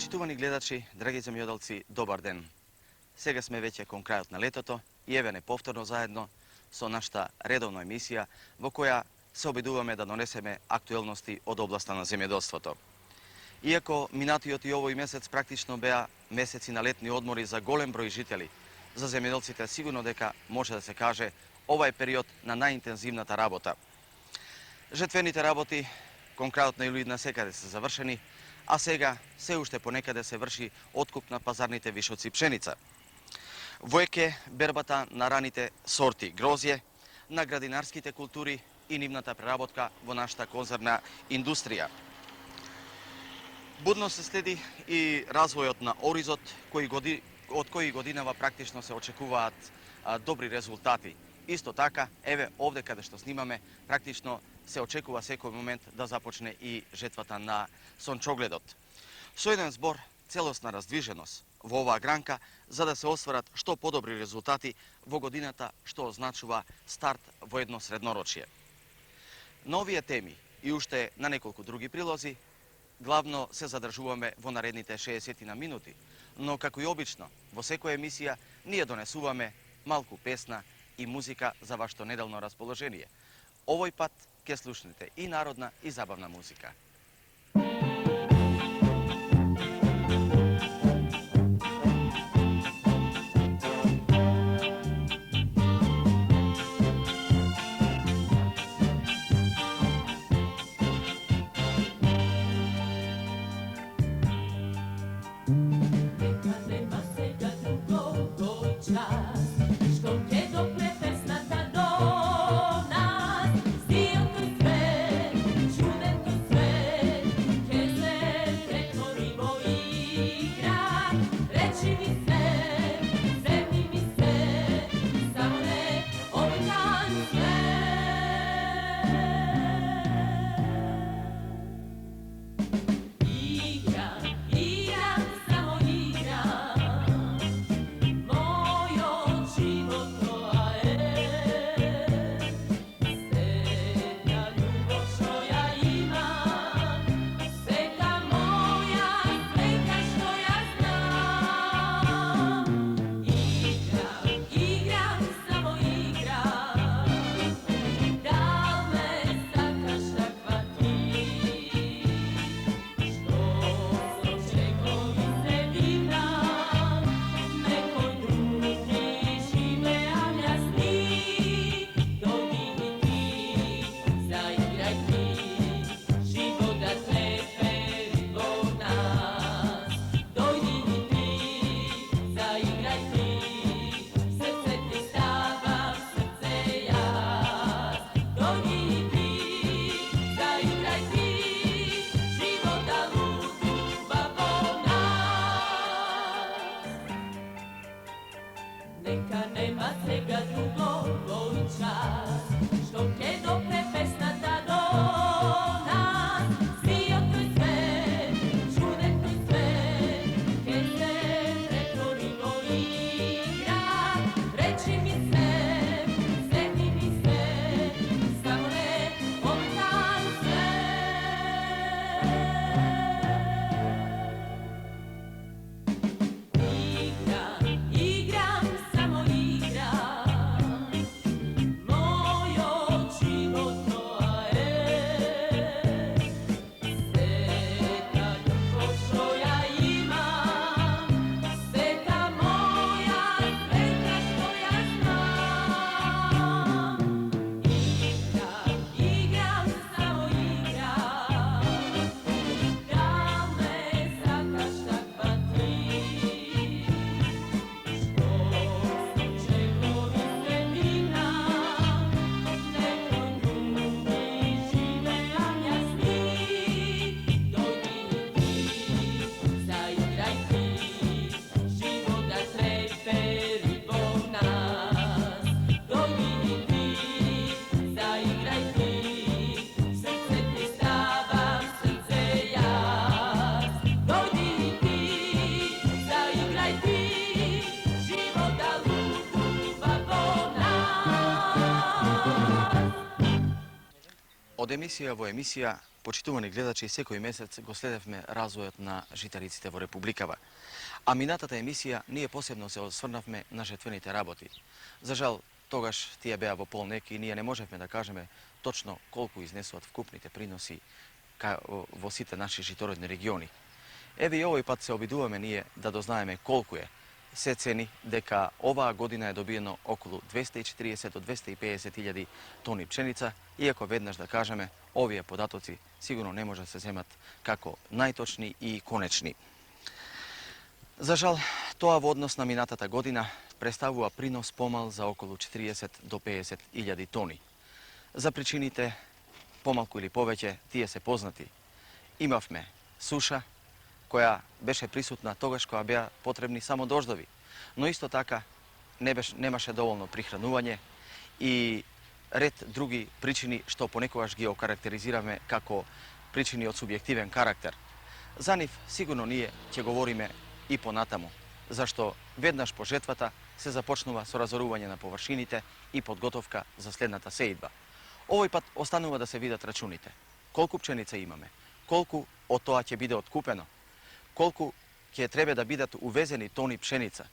Почитувани гледачи, драги земјоделци, добар ден. Сега сме веќе кон крајот на летото и еве неповторно заедно со нашата редовна емисија во која се обидуваме да донесеме актуелности од областа на земјоделството. Иако минатиот и овој месец практично беа месеци на летни одмори за голем број жители, за земјоделците сигурно дека може да се каже ова е период на најинтензивната работа. Жетвените работи кон крајот на јули насекаде се завршени, а сега се уште понекаде се врши откуп на пазарните вишоци пшеница. Воеќе бербата на раните сорти грозје, на градинарските култури и нивната преработка во нашата конзервна индустрија. Будно се следи и развојот на оризот, од кои годинава практично се очекуваат добри резултати. Исто така, еве овде каде што снимаме, практично се очекува секој момент да започне и жетвата на сончогледот. Со еден збор, целосна раздвиженост во оваа гранка за да се остварат што подобри резултати во годината што означува старт во едно среднорочие. На овие теми и уште на неколку други прилози, главно се задржуваме во наредните 60 на минути, но како и обично, во секоја емисија ние донесуваме малку песна и музика за вашето неделно расположение. Овој пат ќе слушнете и народна и забавна музика. Igram, samo igram, moj oči Од емисија во емисија, почитувани гледачи, секој месец го следевме развојот на житариците во Републикава. А минатата емисија ние посебно се осврнавме на жетвените работи. За жал, тогаш тие беа во полнек и ние не можевме да кажеме точно колку изнесуваат вкупните приноси во сите наши житородни региони. Еве и овој пат се обидуваме ние да дознаеме колку е. Се цени дека оваа година е добиено околу 240 до 250 илјади тони пшеница, иако веднаш да кажеме, овие податоци сигурно не може да се земат како најточни и конечни. За жал, тоа во однос на минатата година представува принос помал за околу 40 до 50 илјади тони. За причините, помалку или повеќе, тие се познати. Имавме суша, која беше присутна тогаш кога беа потребни само дождови, но исто така немаше доволно прихранување и ред други причини што понекогаш ги окарактеризираме како причини од субјективен карактер. За нив сигурно ние ќе говориме и понатаму, зашто веднаш по жетвата се започнува со разорување на површините и подготовка за следната сеидба. Овој пат останува да се видат рачуните. Колку пченица имаме, колку од тоа ќе биде откупено, колку ќе треба да бидат увезени тони пшеница.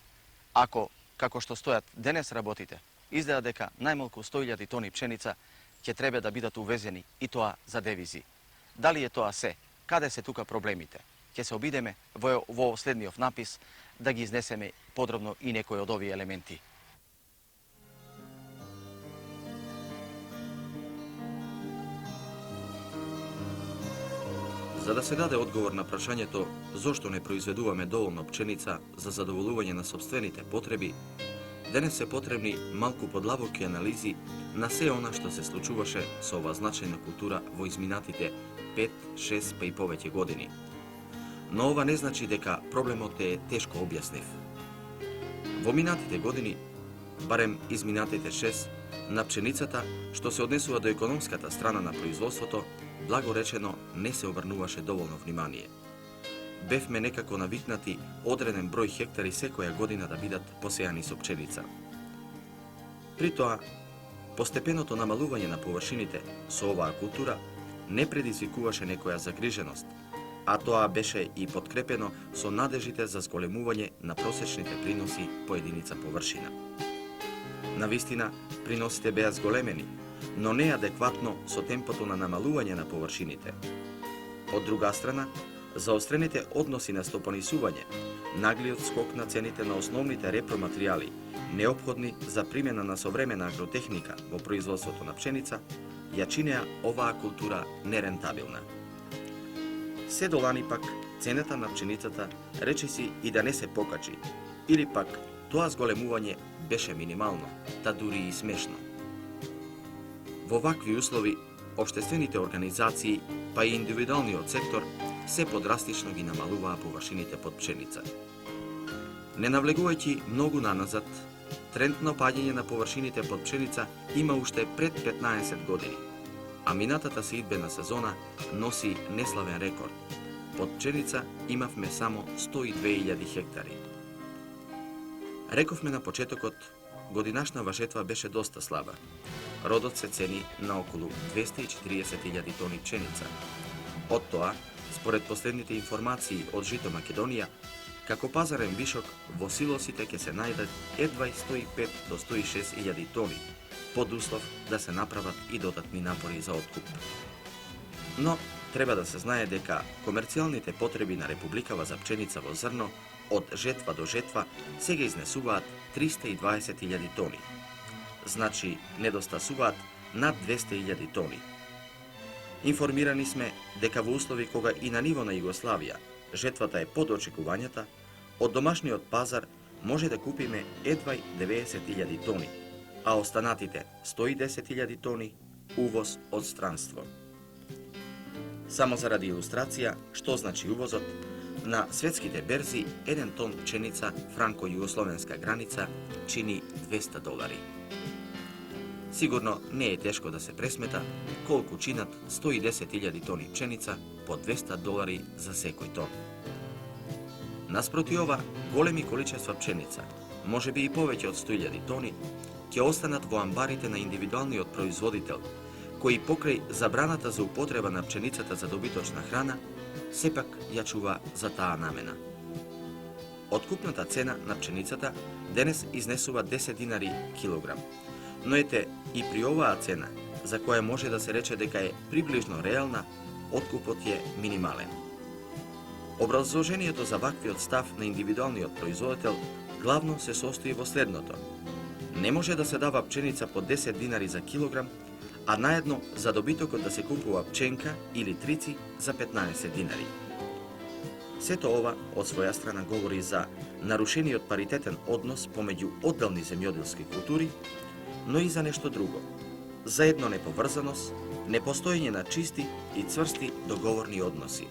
Ако, како што стојат денес работите, изгледа дека најмалку 100.000 тони пшеница ќе треба да бидат увезени и тоа за девизи. Дали е тоа се? Каде се тука проблемите? Ќе се обидеме во следниот напис да ги изнесеме подробно и некои од овие елементи. За да се даде одговор на прашањето зошто не произведуваме доволно пченица за задоволување на сопствените потреби, денес се потребни малку подлабоки анализи на се она што се случуваше со оваа значајна култура во изминатите 5, 6 па и повеќе години. Но ова не значи дека проблемот е тешко објаснив. Во минатите години, барем изминатите 6, на пченицата, што се однесува до економската страна на производството, благо речено, не се обрнуваше доволно внимание. Бевме некако навикнати одреден број хектари секоја година да бидат посејани со пченица. При тоа, постепеното намалување на површините со оваа култура не предизвикуваше некоја загриженост, а тоа беше и подкрепено со надежите за зголемување на просечните приноси по единица површина. Навистина, приносите беа зголемени, но не адекватно со темпото на намалување на површините. Од друга страна, заострените односи на стопанисување, наглиот скок на цените на основните репроматеријали, неопходни за примена на современа агротехника во производството на пшеница, ја чинеа оваа култура нерентабилна. Се долани пак, цената на пшеницата речиси и да не се покачи, или пак тоа зголемување беше минимално, та дури и смешно. Во вакви услови, општествените организации, па и индивидуалниот сектор, се подрастично ги намалуваа површините под пшеница. Не навлегувајќи многу наназад, тренд на опаѓање на површините под пшеница има уште пред 15 години, а минатата сеидбена сезона носи неславен рекорд. Под пшеница имавме само 102.000 хектари. Рековме на почетокот, годинашнава жетва беше доста слаба. Родот се цени на околу 240.000 тони пшеница. Од тоа, според последните информации од Жито Македонија, како пазарен вишок во силосите ќе се најдат едва 105 до 106.000 тони, под услов да се направат и додатни напори за откуп. Но, треба да се знае дека комерцијалните потреби на Републикава за пченица во зрно од жетва до жетва сега изнесуваат 320.000 тони. Значи, недостасуваат над 200.000 тони. Информирани сме дека во услови кога и на ниво на Југославија жетвата е под очекувањата, од домашниот пазар може да купиме едва 90.000 тони, а останатите 110.000 тони увоз од странство. Само заради илустрација, што значи увозот, на светските берзи 1 тон пченица франко-југословенска граница чини $200. Сигурно не е тешко да се пресмета колку чинат 110.000 тони пченица по $200 за секој тон. Наспроти ова, големи количества пченица, може би и повеќе од 100.000 тони, ќе останат во амбарите на индивидуалниот производител, кој покрај забраната за употреба на пченицата за добиточна храна, сепак ја чува за таа намена. Откупната цена на пченицата денес изнесува 10 динари килограм, но ете и при оваа цена, за која може да се рече дека е приближно реална, откупот е минимален. Образложението за ваквиот став на индивидуалниот производител главно се состои во следното. Не може да се дава пченица по 10 динари за килограм, а наедно за добитокот да се купува пченка или трици за 15 динари. Сето ова од своја страна говори за нарушениот паритетен однос помеѓу одделни земјоделски култури, но и за нешто друго. За едно неповрзаност, непостоење на чисти и цврсти договорни односи.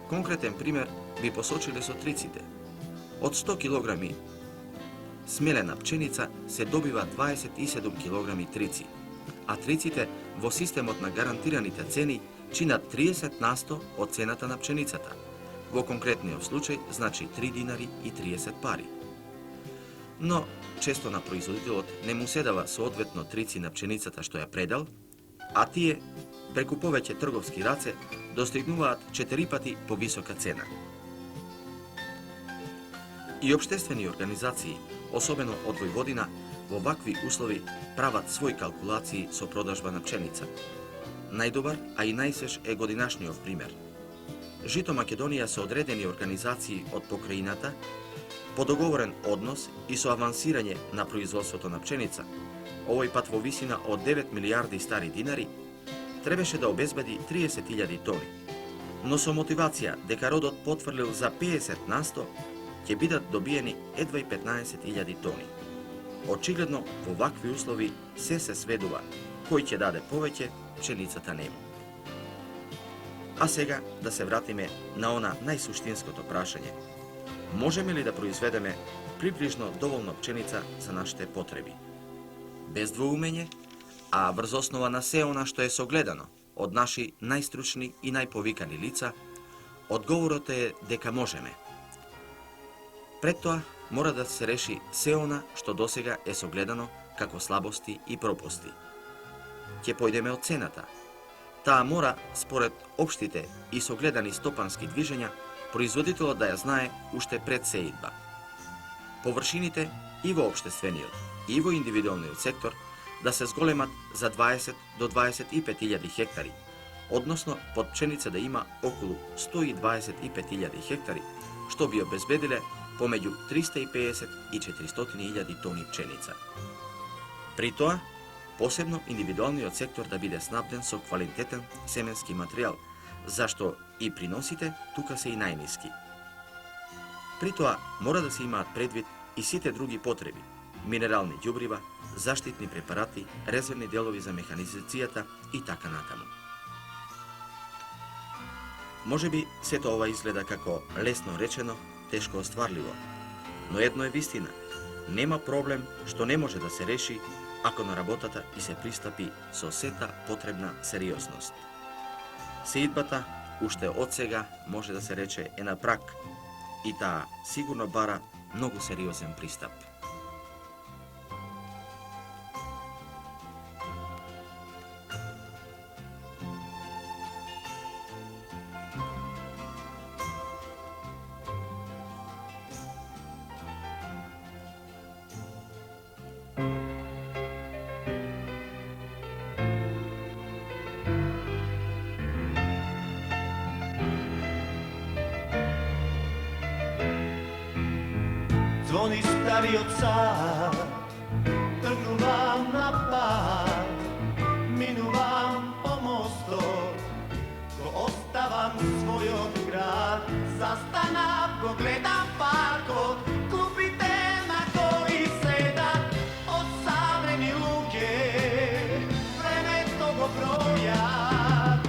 Конкретен пример би посочиле со триците. Од 100 килограми смелена пченица се добива 27 килограми трици, а триците во системот на гарантираните цени чинат 30% од цената на пченицата. Во конкретниот случај значи 3 динари и 30 пари. Но често на производителот не му се дава соодветно трици на пченицата што ја предал, а тие преку повеќе трговски раце достигнуваат 4 пати повисока цена. И општествени организации, особено од Војводина, во вакви услови прават своји калкулации со продажба на пченица. Најдобар, а и најсвеж е годинашниот пример. Жито Македонија се одредени организации од покраината, по договорен однос и со авансирање на производството на пченица, овој пат во висина од 9 милиарди стари динари, требаше да обезбеди 30.000 тони. Но со мотивација дека родот потврлил за 50%, ќе бидат добиени едва и 15.000 тони. Очигледно, во вакви услови се сведува кој ќе даде повеќе, пченицата нему. А сега да се вратиме на она најсуштинското прашање. Можеме ли да произведеме приближно доволно пченица за нашите потреби? Без двоумење, а врз основа на се она што е согледано од наши најстручни и најповикани лица, одговорот е дека можеме. Пред тоа мора да се реши се она што досега е согледано како слабости и пропусти. Ќе појдеме од цената. Таа мора, според општите и согледани стопански движења, производителот да ја знае уште пред сеидба. Површините и во општествениот, и во индивидуалниот сектор да се зголемат за 20 до 25.000 хектари, односно под пченица да има околу 125.000 хектари, што би обезбедиле помеѓу 350 и 400.000 тони пченица. При тоа, посебно индивидуалниот сектор да биде снабден со квалитетен семенски материјал, зашто и приносите тука се и најниски. При тоа мора да се имаат предвид и сите други потреби: минерални ѓубрива, заштитни препарати, резервни делови за механизацијата и така натаму. Можеби сето ова изгледа како лесно речено, тешко остварливо, но едно е вистина: нема проблем што не може да се реши ако на работата и се пристапи со сета потребна сериозност. Сеидбата уште од сега може да се рече е на прак и таа сигурно бара многу сериозен пристап. Звони стариот сад, тргнувам на пат, минувам по мостот, го оставам својот град, застанав, го гледам паркот, клупите на кои седат одсаврени луѓе, времето го бројат,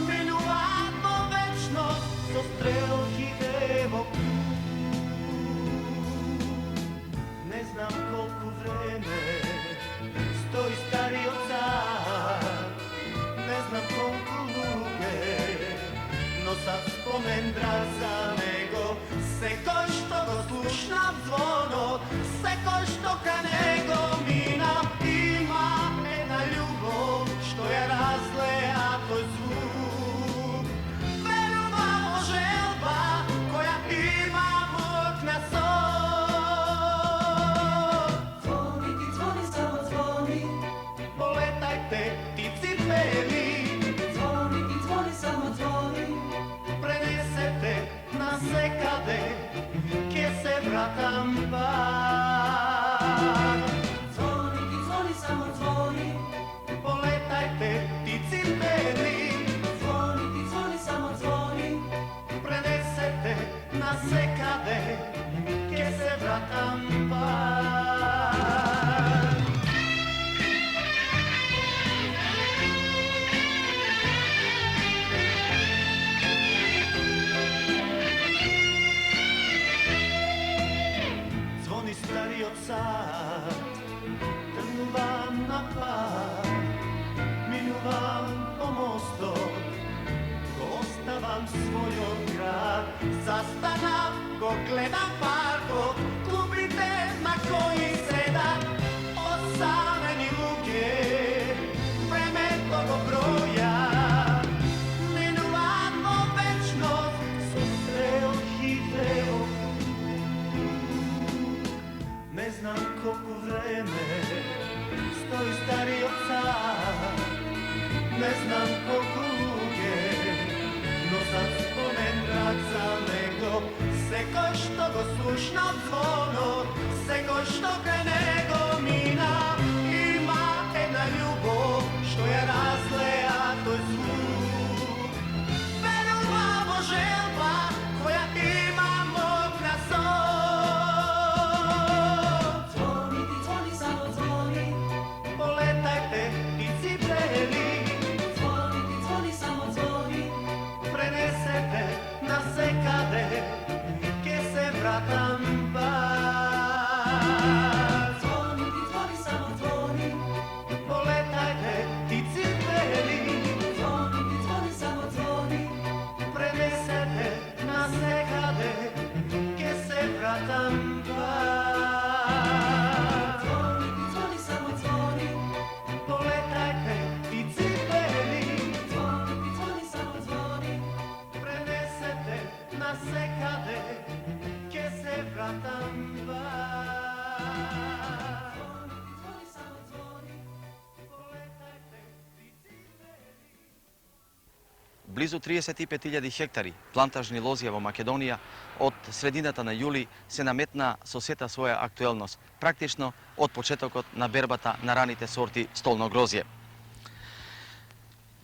минуваат во вечност со стрелките во не знам колку колку време стои стариот цар. Не знам колку луѓе носат спомен драг за него. Секој што го слушна звонот, секој што кај него мина, има една љубов што ја разлеа тој звук. Верува во желба која има мог на сон. Звони ти, звони, само звони. Полетајте птици бели, Звони ти, звони, само звони. пренесете на секаде, ке се вратам пак. Звони ти, звони, само звони. Полетајте птици бели, Звони ти, звони, само звони. пренесете на секаде, ке се вратам пак. Звони ти, звони, само звони. Полетајте птици бели, Звони ти, звони, само звони. пренесете на секаде, ке се вратам пак. Звони ти, звони, само звони. Полетајте птици бели. Близу 35.000 хектари плантажни лозија во Македонија од средината на јули се наметна со сета своја актуелност, практично од почетокот на бербата на раните сорти столно грозје.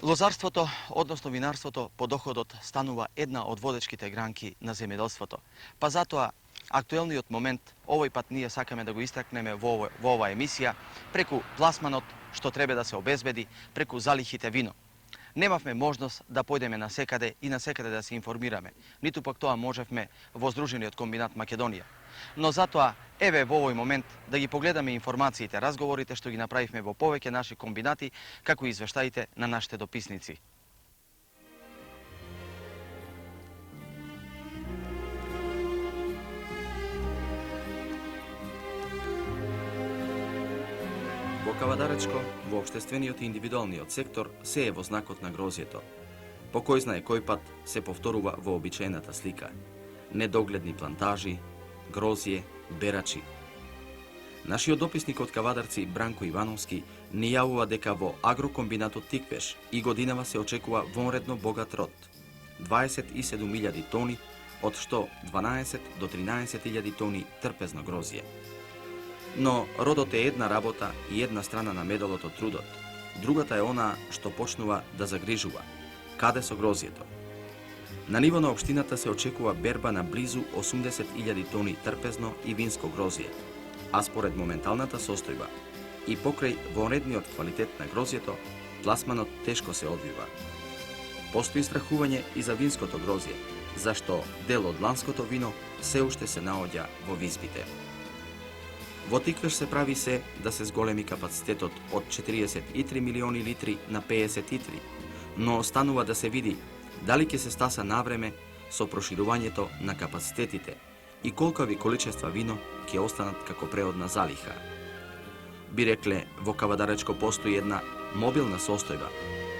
Лозарството, односно винарството, по доходот станува една од водечките гранки на земјоделството. Па затоа, актуелниот момент, овој пат ние сакаме да го истакнеме во оваа емисија, преку пласманот што треба да се обезбеди, преку залихите вино. Немавме можност да појдеме на секаде и на секаде да се информираме, ниту пак тоа можевме во Здружениот комбинат Македонија. Но затоа, еве во овој момент да ги погледаме информациите, разговорите што ги направивме во повеќе наши комбинати, како и извештаите на нашите дописници. Во Кавадаречко, во општествениот и индивидуалниот сектор се е во знакот на грозјето. По кој знае кој пат се повторува вообичаената слика. Недогледни плантажи, грозје, берачи. Нашиот дописник од Кавадарци Бранко Ивановски ни јавува дека во агрокомбинатот Тиквеш и годинава се очекува вонредно богат род. 27.000 тони, од што 12 до 13.000 тони трпезно грозје. Но родот е една работа и една страна на медалот од трудот. Другата е она што почнува да загрижува. Каде со грозјето? На ниво на општината се очекува берба на близу 80.000 тони трпезно и винско грозје, а според моменталната состојба и покрај вонредниот квалитет на грозјето, пласманот тешко се одвива. Постои страхување и за винското грозје, зашто дел од ланското вино се уште се наоѓа во визбите. Во Тиквеш се прави се да се зголеми капацитетот од 43 милиони литри на 53, но останува да се види дали ќе се стаса навреме со проширувањето на капацитетите и колкови количества вино ќе останат како преодна залиха. Би рекле, во Кавадаречко постои една мобилна состојба.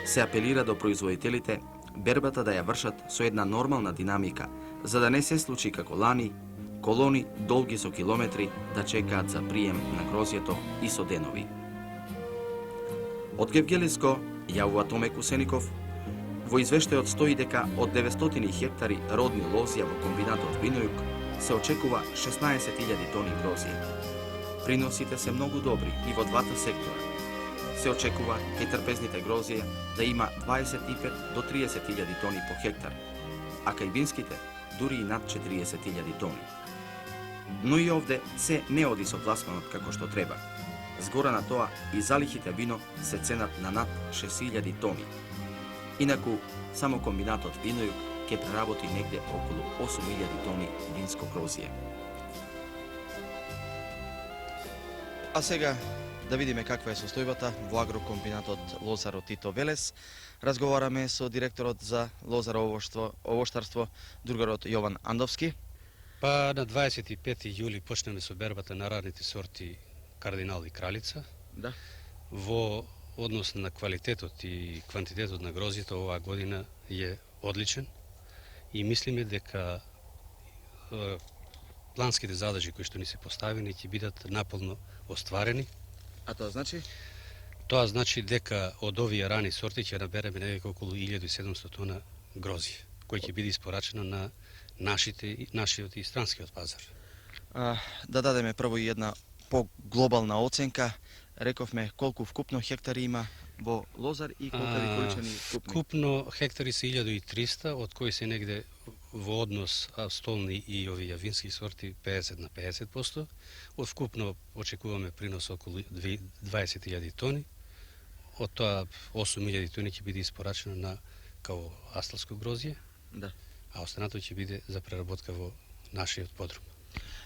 Се апелира до производителите бербата да ја вршат со една нормална динамика, за да не се случи како лани, колони долги со километри да чекаат за прием на грозјето и со денови. Од Гевгелиско, јавува Томе Кусеников, во извештајот стои дека од 900 хектари родни лозија во комбинатот Винојук се очекува 16.000 тони грозје. Приносите се многу добри и во двата сектора. Се очекува кај трпезните грозје да има 25 до 30.000 тони по хектар, а кај винските дури и над 40.000 тони. Но и овде се не оди со пласманот како што треба. Згора на тоа и залихите вино се ценат на над 6.000 тони. Инаку, само комбинатот Винојук ќе преработи негде околу 8.000 тони винско грозје. А сега да видиме каква е состојбата во агрокомбинатот Лозаро Тито Велес. Разговараме со директорот за Лозаро овоштарство, другарот Јован Андовски. Па на 25 јули почнеме со бербата на радните сорти Кардинал и Кралица. Да. Во однос на квалитетот и квантитетот на грозјето оваа година е одличен и мислиме дека планските задажи кои што ни се поставени ќе бидат наполно остварени. А тоа значи? Тоа значи дека од овие рани сорти ќе набереме некако околу 1700 тона грозје, кој ќе биде испорачено на нашиот и странскиот пазар. Да дадеме прво и една по-глобална оценка. Рековме колку вкупно хектари има во Лозар и колкави количини вкупни. Вкупно хектари се 1300, од кои се негде во однос столни и овие вински сорти 50 на 50%. Од вкупно очекуваме принос околу 20.000 тони. Од тоа 8.000 тони ќе биде испорачено на као асталско грозје, Да. а останато ќе биде за преработка во нашиот подрум.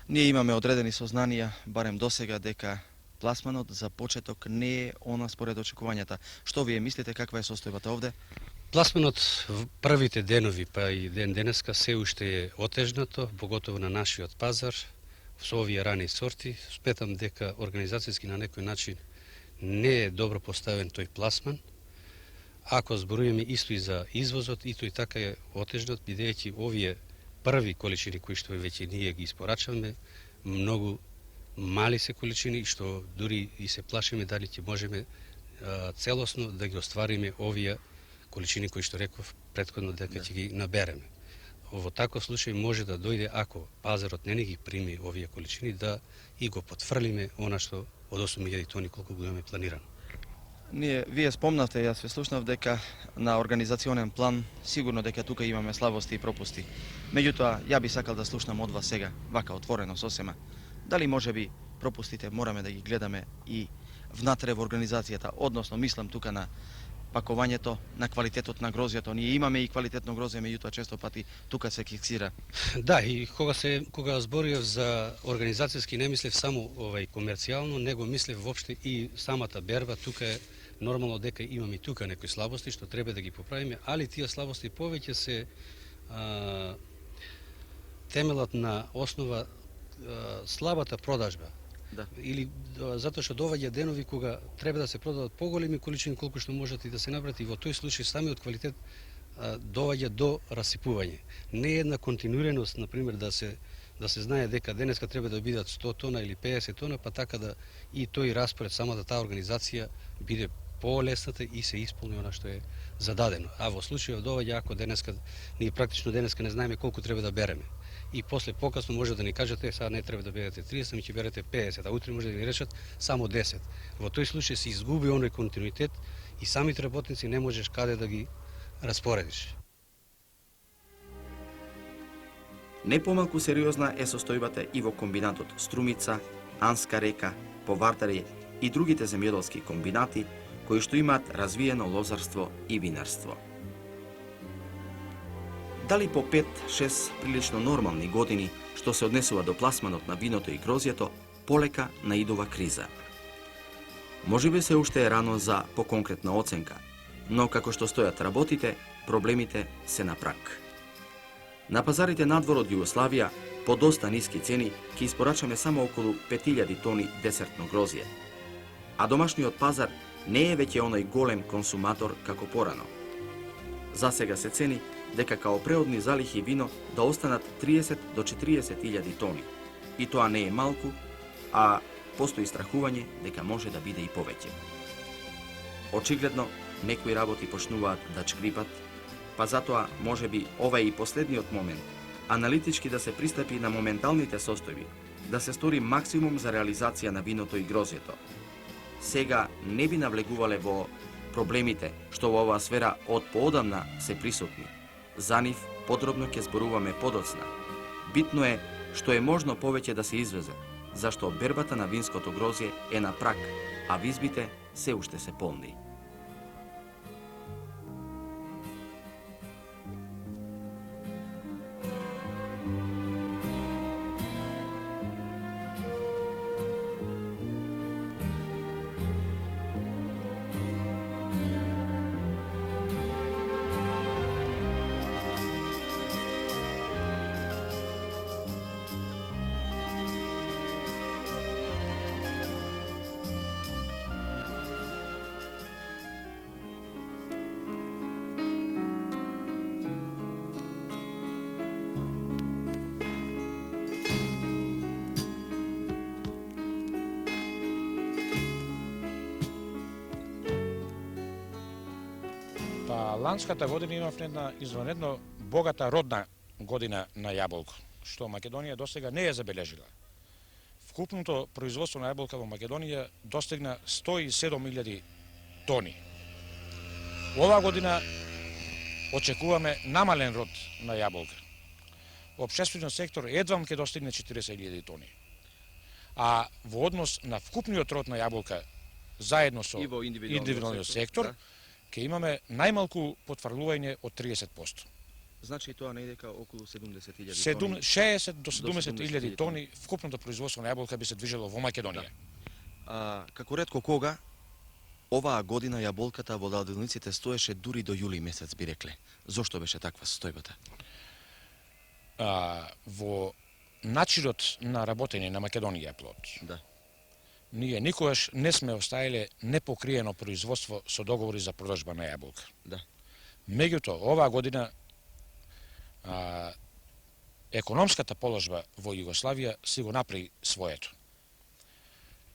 Ние имаме одредени сознанија, барем досега, дека пласманот за почеток не е она според очекувањата. Што вие мислите, каква е состојбата овде? Пласманот в првите денови, па и ден денеска, се уште е отежнато, поготово на нашиот пазар, со овие рани сорти. Сметам дека организацијски на некој начин не е добро поставен тој пласман. Ако зборуваме исто и за извозот, и тој така е отежнат, бидејќи овие први количини кои што веќе ние ги испорачаваме, многу мали се количини, што дури и се плашиме дали ќе можеме целосно да ги оствариме овие количини кои што реков претходно дека ќе ги набереме. Во таков случај може да дојде, ако пазарот не ги прими овие количини, да и го потфрлиме она што од 8.000 тони колку го имаме планирано. Вие спомнавте, јас ве слушнав дека на организационен план сигурно дека тука имаме слабости и пропусти. Меѓутоа, ја би сакал да слушнам од вас сега, вака отворено сосема. Дали може би пропустите мораме да ги гледаме и внатре во организацијата, односно мислам тука на пакувањето, на квалитетот на грозјето. Ние имаме и квалитетно грозје, меѓутоа често пати тука се киксира. Да, и кога зборив за организацијски не мислев само комерцијално, него мислев воопште и самата берба. Тука е нормално дека имаме и тука некои слабости што треба да ги поправиме, али тие слабости повеќе се темелат на основа слабата продажба. Да. Или затоа што доаѓа денови кога треба да се продадат поголеми количини колку што можат и да се набрати, и во тој случај самиот квалитет доаѓа до расипување. Не е една континуираност, например, да се знае дека денеска треба да бидат 100 тона или 50 тона, па така да и тој распоред, самата таа организација биде полесната и се исполни она што е зададено. А во случајот доаѓа ако денеска ние практично денеска не знаеме колку треба да береме. И после покасно може да ни кажете сега не треба да берете 30, ми ќе берете 50, а утре може да ни речат само 10. Во тој случај се изгуби оној континуитет и самите работници не можеш каде да ги распоредиш. Не помалку сериозна е состојбата и во комбинатот Струмица, Анска река, Повардаре и другите земјоделски комбинати кои што имаат развиено лозарство и винарство. Дали по 5-6 прилично нормални години што се однесува до пласманот на виното и грозјето, полека наидува криза. Можеби се уште е рано за поконкретна оценка, но како што стојат работите, проблемите се на прак. На пазарите надвор од Југославија, по доста ниски цени, ќе испорачаме само околу 5000 тони десертно грозје. А домашниот пазар не е веќе оној голем консуматор како порано. За сега се цени дека као преодни залихи вино да останат 30 до 40.000 тони. И тоа не е малку, а постои страхување дека може да биде и повеќе. Очигледно, некои работи почнуваат да чкрипат, па затоа може би ова е и последниот момент, аналитички да се пристапи на моменталните состојби, да се стори максимум за реализација на виното и грозјето. Сега не би навлегувале во проблемите што во оваа сфера од поодамна се присутни. За нив подробно ќе зборуваме подоцна. Битно е што е можно повеќе да се извезе, зашто бербата на винското грозје е на прак, а визбите се уште се полни. Ланската година имавме една извонредно богата родна година на јаболко, што Македонија досега не е забележила. Вкупното производство на јаболка во Македонија достигна 107.000 тони. Ова година очекуваме намален род на јаболка. Општествениот сектор едвам ќе достигне 40.000 тони. А во однос на вкупниот род на јаболка заедно со И во индивидуалниот сектор, ќе имаме најмалку потврлување од 30%. Значи тоа не дека околу 70.000 тони. 60 до 70.000 тони вкупното производство на јаболка би се движело во Македонија. Како ретко кога, оваа година јаболката во ладилниците стоеше дури до јули месец, би рекле. Зошто беше таква состојбата? Во начинот на работење на Македонија плод, Да. ние никогаш не сме оставиле непокриено производство со договори за продажба на јаболка. Да. Меѓутоа, оваа година економската положба во Југославија си го направи своето.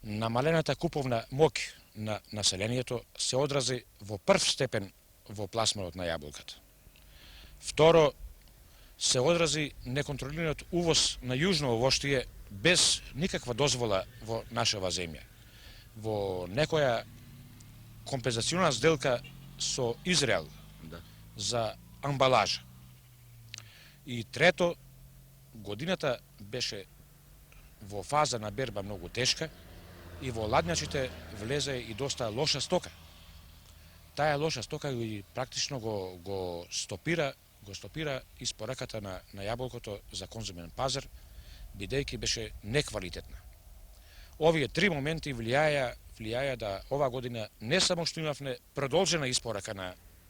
Намалената куповна моќ на населението се одрази во прв степен во пласманот на јаболката. Второ, се одрази неконтролираниот увоз на јужно овоштие без никаква дозвола во нашава земја. Во некоја компензационна сделка со Израел Да. за амбалажа. И трето, годината беше во фаза на берба многу тешка и во ладњачите влезе и доста лоша стока. Таа лоша стока и практично го стопира испораката на јаболкото за конзумен пазар, бидејќи беше неквалитетна. Овие три моменти влијаја да ова година не само што имавме продолжена испорака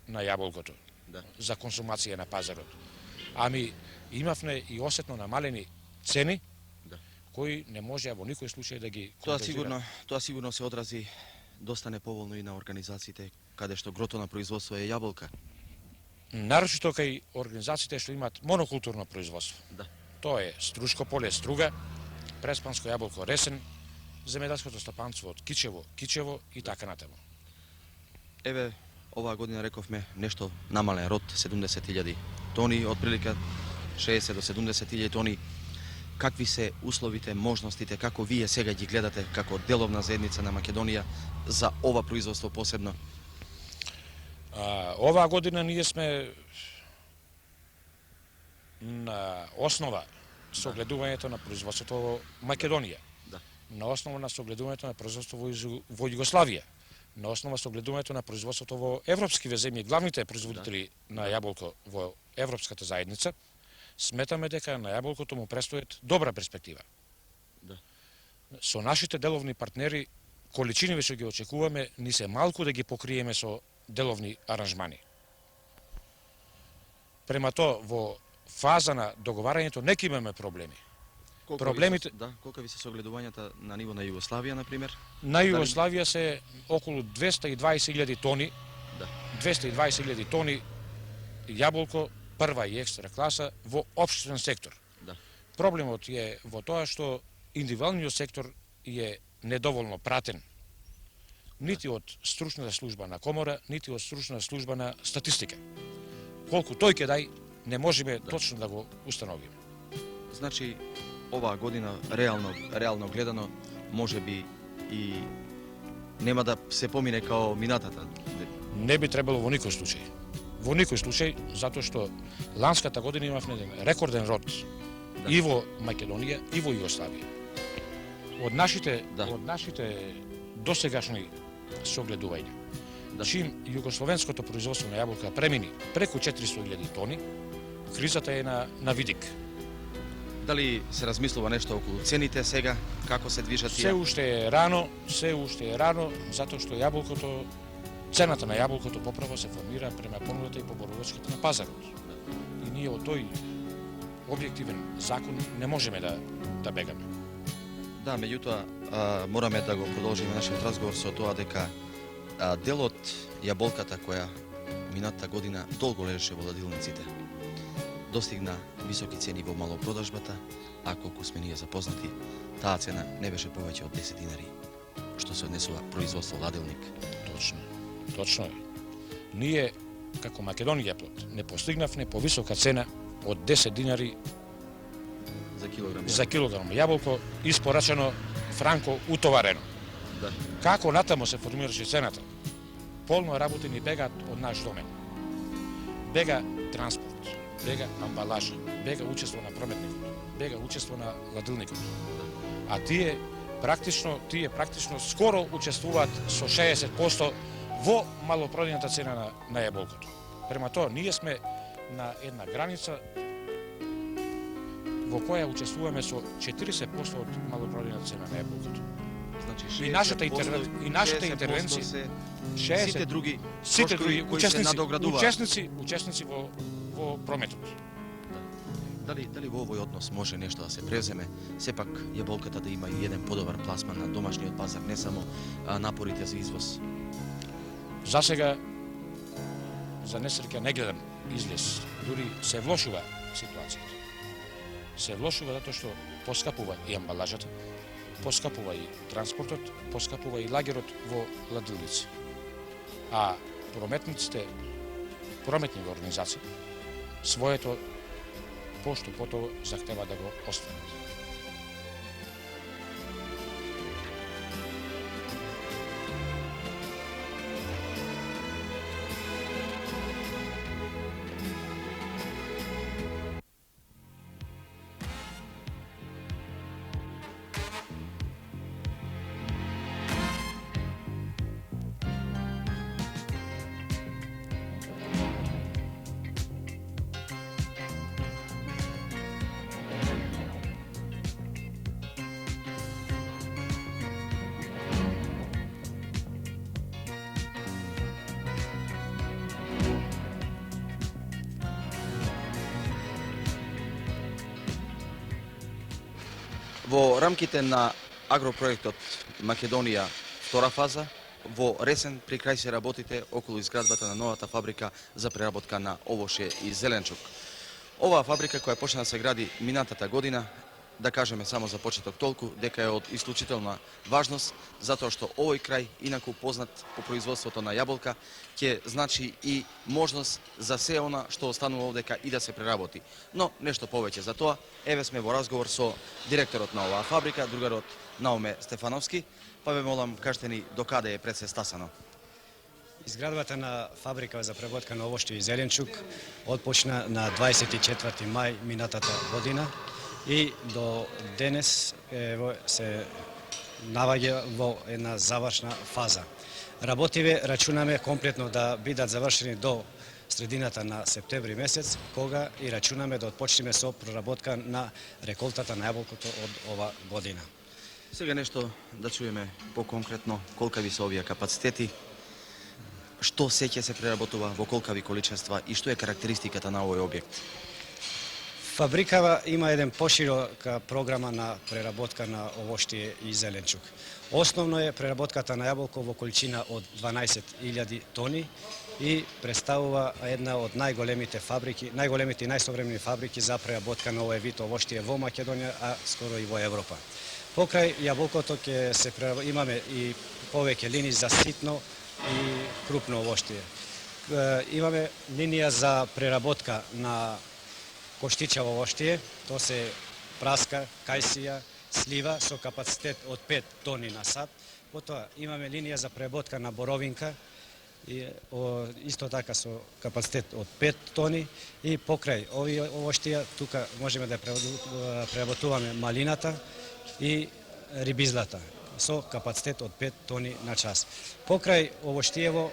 на јаболкото Да. за консумација на пазарот, ами имавме и осетно намалени цени, Да. кои не можеа во никој случај да ги Тоа компензираат. сигурно се одрази доста неповолно и на организациите каде што грото на производство е јаболка. Нарочито кај организациите што имаат монокултурно производство. Да. Тоа е Струшко поле Струга, Преспанско јаболко Ресен, земјоделското стопанство од Кичево и така натаму. Еве, оваа година рековме нешто намален род, 70.000 тони, отприлика 60 до 70.000 тони. Какви се условите, можностите, како вие сега ги гледате како деловна заедница на Македонија за ова производство посебно? Оваа година ние сме на основа согледувањето на производството во Македонија, Да. на основа на согледувањето на производството во Југославија, на основа согледувањето на производството во европскиве земји, главните производители на јаболко во Европската заедница, сметаме дека на јаболкото му престојат добра перспектива. Да. Со нашите деловни партнери, количини што ги очекуваме, ни се малку да ги покриеме со деловни аранжмани. Према тоа, во фаза на договарањето не ќе имаме проблеми. Проблемите- Колка ви се согледувањата на ниво на Југославија, на пример? На Југославија се околу 220.000 тони, Да. 220.000 тони јаболко прва и екстра класа во општествен сектор. Да. Проблемот е во тоа што индивидуалниот сектор е недоволно пратен нити од стручната служба на комора, нити од стручната служба на статистика. Колку тој ќе дај, не можеме точно да го установиме. Значи, оваа година, реално гледано, може би и нема да се помине као минатата. Не би требало во никој случај. Во никој случај, затоа што ланската година имавме еден рекорден род и во Македонија и во Југославија. Од нашите досегашни согледувања, чим југословенското производство на јаболка премини преку 400.000 тони, кризата е на видик. Дали се размислува нешто околу цените сега, како се движат Се тие? уште е рано, затоа што јаболкото, цената на јаболкото поправо се формира према понудата и поборувачките на пазарот. И ние од тој објективен закон не можеме да бегаме. Да, меѓутоа, мораме да го продолжиме нашиот разговор со тоа дека делот јаболката која минатата година долго лежеше во ладилниците, достигна високи цени во малопродажбата, а колку сме ние запознати, таа цена не беше повеќе од 10 динари, што се однесува производство ладилник. Точно е. Ние како Македонија плод, не постигнавме повисока цена од 10 динари За килограм. за килограм јаболко, испорачено франко утоварено. Да. Како натаму се формираше цената? Полно работи ни бегаат од наш домен. Бега транспорт, бега амбалажа, бега учество на прометникот, бега учество на ладилникот. А тие практично скоро учествуваат со 60% во малопродајната цена на јаболкото. Према тоа, ние сме на една граница во која учествуваме со 40% од малопродајната цена на јаболкото. Значи И нашата интервенција, 60 сите други сите други кои се надоградуваат. учесници во прометот. Дали во овој однос може нешто да се преземе? Сепак јаболката да има и еден подобар пласман на домашниот пазар, не само напорите за извоз. За сега, за несреќа не гледам излез, дури се влошува ситуацијата. Се влошува затоа што поскапува и амбалажата, поскапува и транспортот, поскапува и лагерот во ладилници. А прометни организации, своето пошто потоа захтева да го остварат. Во рамките на агропроектот Македонија втора фаза, во Ресен при крај се работите околу изградбата на новата фабрика за преработка на овоше и зеленчук. Оваа фабрика која почна да се гради минатата година, да кажеме само за почеток толку, дека е од исклучителна важност, затоа што овој крај, инаку познат по производството на јаболка, ќе значи и можност за се она што останува овдека и да се преработи. Но нешто повеќе за тоа, еве сме во разговор со директорот на оваа фабрика, другарот Науме Стефановски, па ве молам кажете ни докаде е пред се стасано. Изградбата на фабрика за преработка на овошје и зеленчук отпочна на 24 мај минатата година и до денес се наоѓа во една завршна фаза. Работиве рачунаме комплетно да бидат завршени до средината на септември месец, кога и рачунаме да отпочнеме со проработка на реколтата на јаболкото од ова година. Сега нешто да чуеме поконкретно колкави се овие капацитети, што се ќе се преработува, во колкави количества и што е карактеристиката на овој објект. Фабрикава има еден поширока програма на преработка на овоштие и зеленчук. Основно е преработката на јаболко во количина од 12.000 тони и представува една од најголемите и најсовремени фабрики за преработка на овој вид овоштие во Македонија, а скоро и во Европа. Покрај јаболкото имаме и повеќе линии за ситно и крупно овоштие. Имаме линија за преработка на коштичаво овоштие, тоа се праска, кајсија, слива со капацитет од 5 тони на сат. Потоа имаме линија за преработка на боровинка, исто така со капацитет од 5 тони и покрај овие овоштија тука можеме да преработуваме малината и рибизлата со капацитет од 5 тони на час. Покрај овоштиево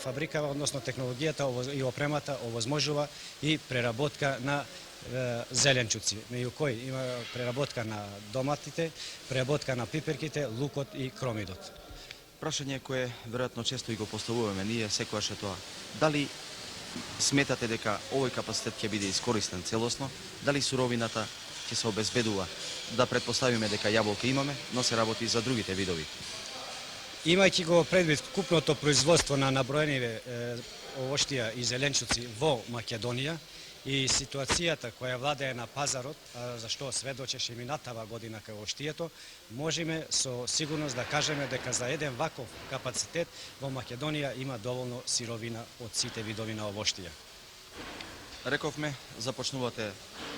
фабрикава, односно технологијата и опремата овозможува и преработка на зеленчуци, меѓу кои има преработка на доматите, преработка на пиперките, лукот и кромидот. Прашање кое веројатно често и го поставуваме ние секогаш е тоа. Дали сметате дека овој капацитет ќе биде искористен целосно? Дали суровината ќе се обезбедува? Да претпоставиме дека јаболка имаме, но се работи и за другите видови. Имајќи го предвид купното производство на наброениве овоштија и зеленчуци во Македонија и ситуацијата која владее на пазарот, за што сведочеше минатава година кај оштието, можеме со сигурност да кажеме дека за еден ваков капацитет во Македонија има доволно сировина од сите видови на овоштија. Рековме, започнувате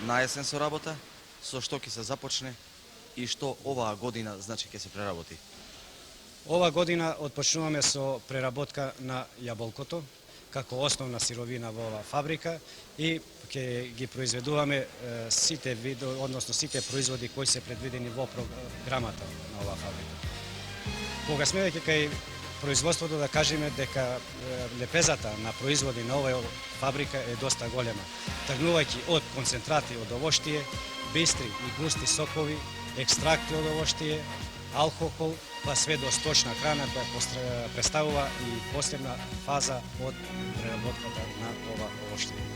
на есен со работа, со што ќе се започне и што оваа година значи ќе се преработи. Ова година отпочнуваме со преработка на јаболкото, како основна сировина во оваа фабрика и ќе ги произведуваме сите видови, односно сите производи кои се предвидени во програмата на оваа фабрика. Кога сме веќе кај производството, да кажеме дека лепезата на производи на оваа фабрика е доста голема, тргнувајќи од концентрати од овоштие, бистри и густи сокови, екстракти од овоштие, алкохол, па све до сточна храна која представува и последна фаза од преработката на ова овоштие.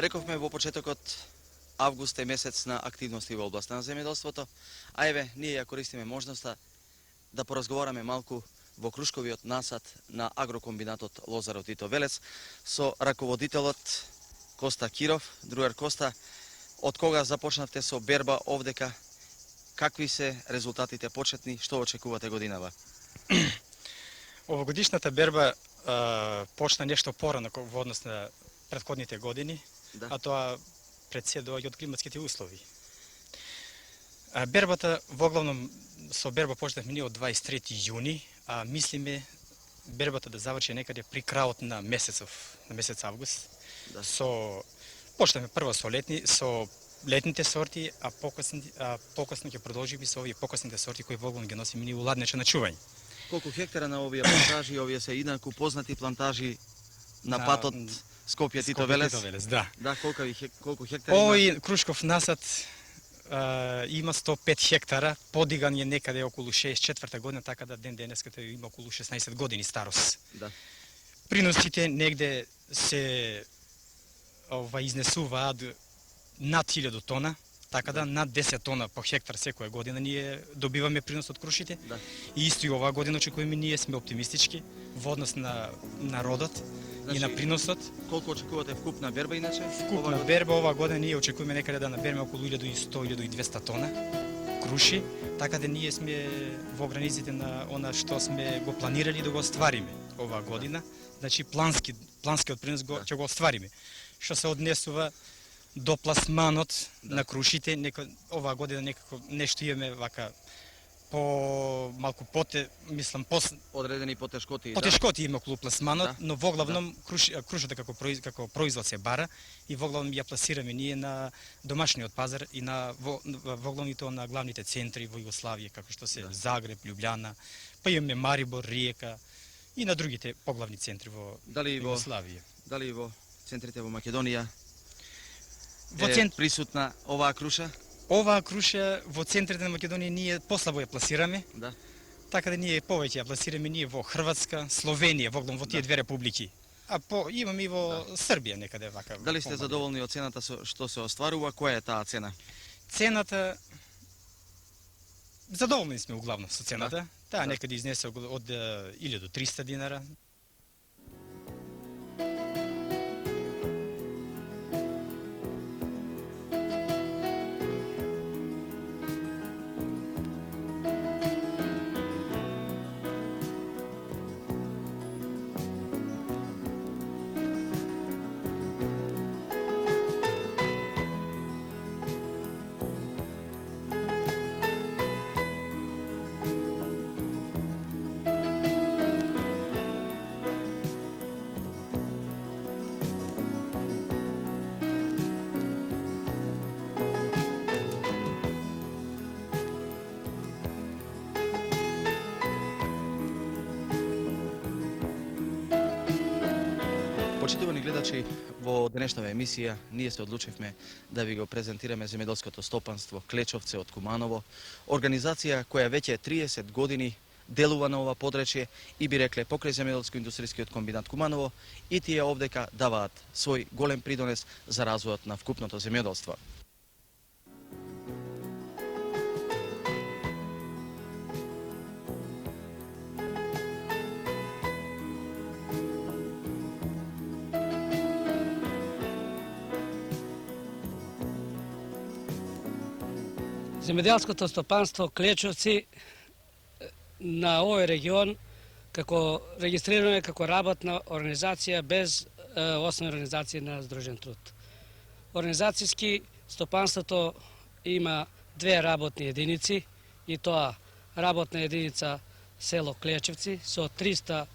Рековме во почетокот август е месец на активности во областа на земјоделството, а еве ние ја користиме можноста да поразговараме малку во крушковиот насад на агрокомбинатот Лозаро Тито Велес со раководителот Коста Киров. Другар Коста, од кога започнавте со берба овдека? Какви се резултатите почетни? Што очекувате годинава? Овогодишната берба почна нешто порано во однос на претходните години, Да. а тоа пред се доаѓа од климатските услови. Бербата, воглавном, со берба почнавме ние од 23 јуни, а мислиме бербата да заврши некаде при крајот на месец август. Да. Почнеме прво со летните сорти, а покасно ќе продолжиме со овие покасните сорти кои воглавно ги носиме ние у ладниче на чување. Колку хектара на овие плантажи, овие се инаку познати плантажи на патот Скопје-Тито Велес? Да. Да, колку хектари има? Овој крушков насад има 105 хектара, подиган е некаде околу 64 година, така да ден денеската има околу 16 години старост. Да. Приносите негде се изнесуваат над 1000 тона, така да над 10 тона по хектар секоја година ние добиваме принос од крушите. Да. И исто и оваа година очекуваме, ние сме оптимистички во однос на народот и на приносот. Колку очекувате вкупна берба иначе? Вкупна берба оваа година ние очекуваме некаде да набереме околу 1100-1200 тона круши, така да ние сме во границите на она што сме го планирали да го оствариме оваа година. Значи планскиот принос ќе го оствариме. Што се однесува до пласманот на крушите, оваа година некако нешто имаме вака малку одредени потешкоти. Потешкоти има околу пласманот, Да. но воглавном крушата како производ се бара и воглавном ја пласираме ние на домашниот пазар и на воглавните на главните центри во Југославија, како што се Загреб, Љубљана, па имаме Марибор, Риека и на другите поглавни центри во Југославија. Дали во центрите во Македонија Во присутна оваа круша? Оваа круша во центрите на Македонија ние послабо ја пласираме. Да. Така да ние повеќе ја пласираме ние во Хрватска, Словенија, во тие две републики. А имаме и во Србија некаде вака. Дали сте задоволни од цената што се остварува? Која е таа цена? Цената задоволни сме углавно со цената. Таа некаде изнесе од 1300 динара. Почитувани гледачи, во денешната емисија ние се одлучивме да ви го презентираме земјоделското стопанство Клечовце од Куманово, организација која веќе 30 години делува на ова подречје и би рекле покрај земјоделско-индустријскиот комбинат Куманово и тие овдека даваат свој голем придонес за развојот на вкупното земјоделство. Земјоделското стопанство Клечовци на овој регион како регистрирано е како работна организација без основна организација на здружен труд. Организацијски стопанството има две работни единици и тоа работна единица село Клечевци со 300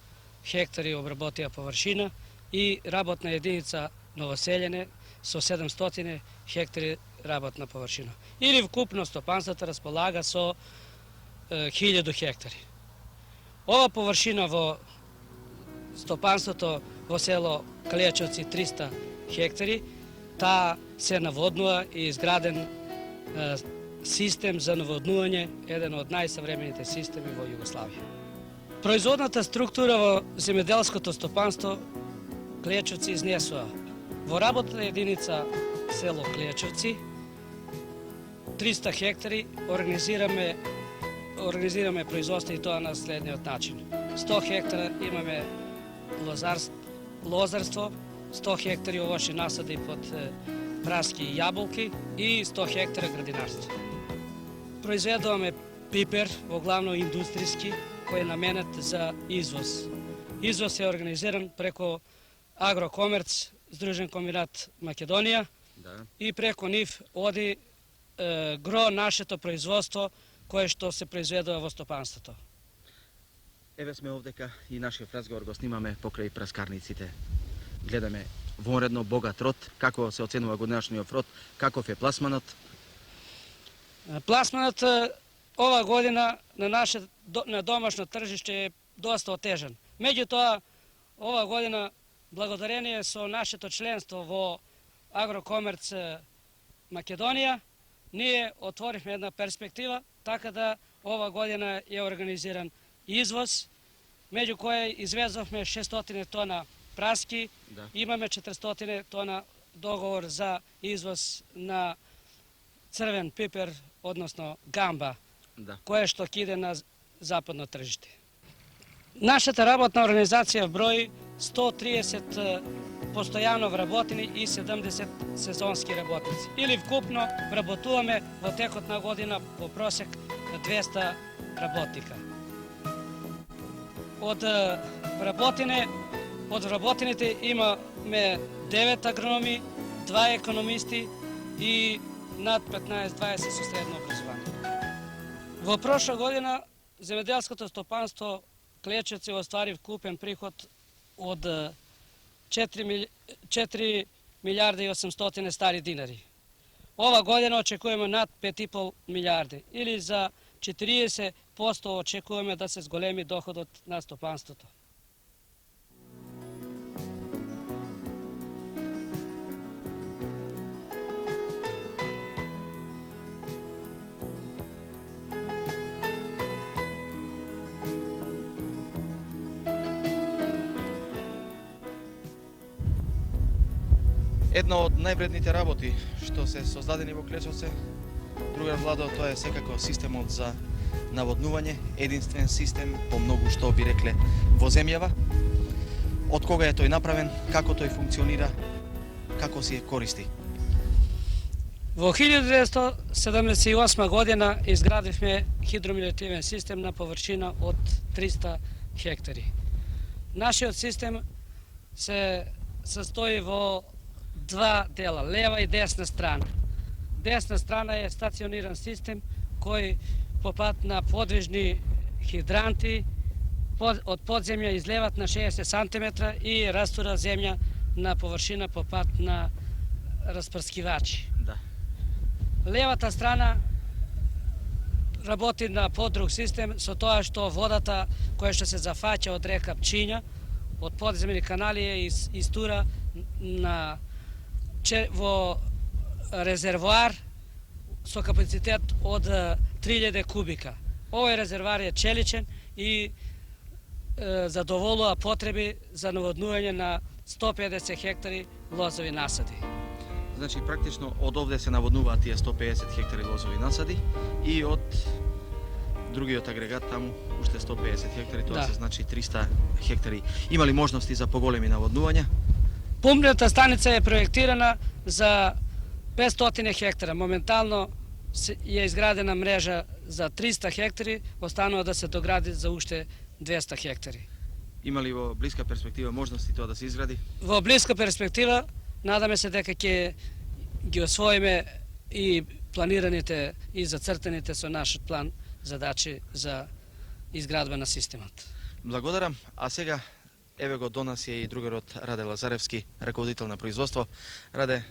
хектари обработија површина и работна единица Новоселјене со 700 хектари работна површина. Или вкупно стопанството располага со 1000 хектари. Ова површина во стопанството во село Клечовци 300 хектари, таа се наводнува и изграден систем за наводнување, еден од најсавремените системи во Југославија. Производната структура во земјоделското стопанство Клечовци изнесува во работна единица село Клечовци 300 хектари организираме производство и тоа на следниот начин. 100 хектара имаме лозарство, 100 хектари овошни насади под праски и јаболки и 100 хектара градинарство. Произведуваме пипер, во главно индустријски, кој е наменет за извоз. Извоз е организиран преко Агрокомерц, Здружен комбинат Македонија, и преко нив оди гро нашето производство кое што се произведува во стопанството. Еве сме овдека и нашиот разговор го снимаме покрај праскарниците. Гледаме вонредно богат род, како се оценува годинашниот род, каков е пласманот. Пласманот ова година на домашно тржиште е доста отежан. Меѓутоа, ова година, благодарение со нашето членство во Агрокомерц Македонија, ние отворивме една перспектива, така да ова година е организиран извоз, меѓу кои извезовме 600 тона праски, Да. имаме 400 тона договор за извоз на црвен пипер, односно гамба, Да. кое што ќе иде на западно тржиште. Нашата работна организација брои 130 постојано вработени и 70 сезонски работници. Или вкупно вработуваме во текот на година по просек 200 работника. Од вработените имаме 9 агрономи, 2 економисти и над 15-20 со средно образование. Во прошла година земеделското стопанство Клечевци оствари вкупен приход од 4 милиарди и 800 стари динари. Ова година очекуваме над 5,5 милиарди или за 40% очекуваме да се зголеми доходот на стопанството. Една од највредните работи што се создадени во Клечевце, другар Владо, тоа е секако системот за наводнување, единствен систем, по многу што би рекле во земјава. Од кога е тој направен, како тој функционира, како си е користи? Во 1978 година изградивме хидромелиоративен систем на површина од 300 хектари. Нашиот систем се состои во два дела, лева и десна страна. Десна страна е стациониран систем кој по пат на подвижни хидранти од подземја излеват на 60 см и растура земја на површина по пат на распрскивачи. Да. Левата страна работи на подруг систем со тоа што водата која што се зафаќа од река Пчиња, од подземни канали е истура во резервоар со капацитет од 3000 кубика. Овој резервоар е челичен и задоволува потреби за наводнување на 150 хектари лозови насади. Значи, практично од овде се наводнуваат тие 150 хектари лозови насади и од другиот агрегат таму уште 150 хектари, тоа Да. се значи 300 хектари. Има ли можности за поголеми наводнувања? Пумпната станица е проектирана за 500 хектара. Моментално е изградена мрежа за 300 хектари, останува да се догради за уште 200 хектари. Има ли во блиска перспектива можности тоа да се изгради? Во блиска перспектива, надаме се дека ќе ги освоиме и планираните и зацртаните со нашиот план задачи за изградба на системот. Благодарам. А сега еве го до нас е и другарот Раде Лазаревски, раководител на производство. Раде,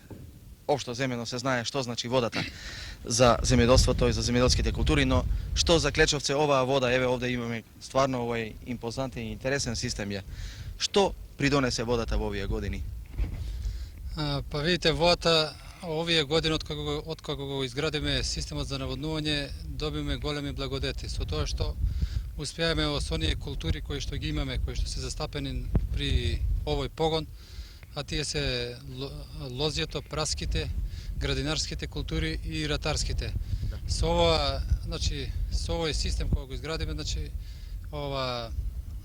општо земено се знае што значи водата за земјоделството и за земјоделските култури, но што за Клечевце оваа вода, еве овде имаме стварно овој импозантен и интересен систем ја. Што придонесе водата во овие години? Па видите, водата овие години од кога го изградиме системот за наводнување, добиме големи благодети со тоа што успеаме во оние култури кои што ги имаме, кои што се застапени при овој погон, а тие се лозјето, праските, градинарските култури и ратарските. Со ова, значи, со овој систем кој го изградиме, значи, ова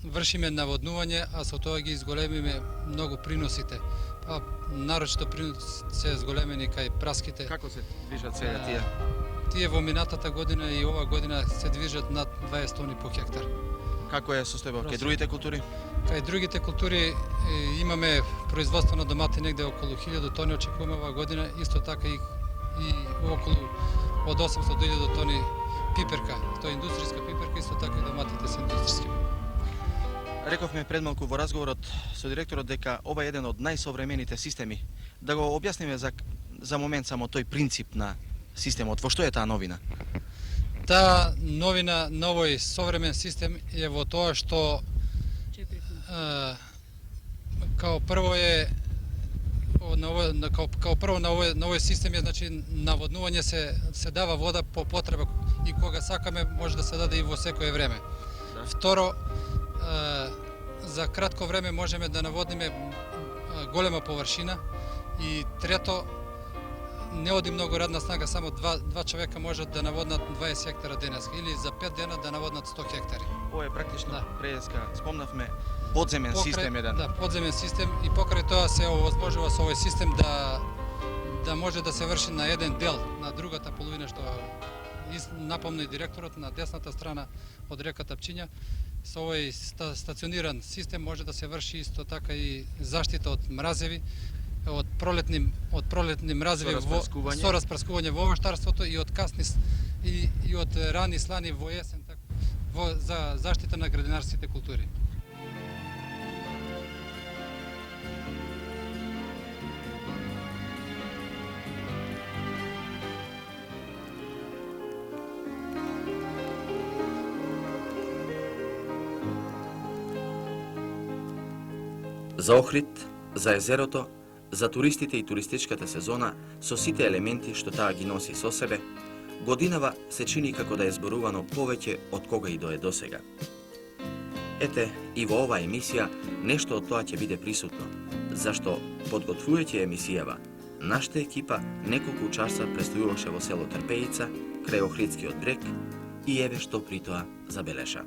вршиме наводнување, а со тоа ги изголемиме многу приносите. Па нарочито принос се зголемени кај праските. Како се движат сега тие? Тие во минатата година и ова година се движат над 20 тони по хектар. Како е состојба кај другите култури? Кај другите култури имаме производство на домати негде околу 1000 тони, очекуваме оваа година, исто така и околу од 800 до 1000 тони пиперка. Тоа е индустријска пиперка, исто така и доматите се индустријски. Рековме пред малку во разговорот со директорот дека ова е еден од најсовремените системи. Да го објасниме за момент само тој принцип на системот. Во што е таа новина? Таа новина на овој современ систем е во тоа што као прво е на овој систем е, значи, наводнување се дава вода по потреба и кога сакаме може да се даде и во секое време. Да. Второ, за кратко време можеме да наводниме голема површина и трето, не оди многу радна снага, само два човека можат да наводнат 20 хектара денес или за 5 дена да наводнат 100 хектари. Ова е практично, Да. преска спомнавме, подземен систем еден. Да, подземен систем и покрај тоа се овозможува со овој систем да може да се врши на еден дел, на другата половина што напомна и директорот, на десната страна од реката Пчиња. Со овој стациониран систем може да се врши исто така и заштита од мразеви, од пролетни мразеви со распрскување во овоштарството и од касни и од рани слани во есен, за заштита на градинарските култури. За Охрид, за езерото, за туристите и туристичката сезона, со сите елементи што таа ги носи со себе, годинава се чини како да е зборувано повеќе од кога и дое досега. Ете, и во оваа емисија нешто од тоа ќе биде присутно, зашто, подготвувајќи емисијава, нашата екипа неколку часа престојуваше во село Трпеица, крај Охридскиот брег, и еве што при тоа забележа.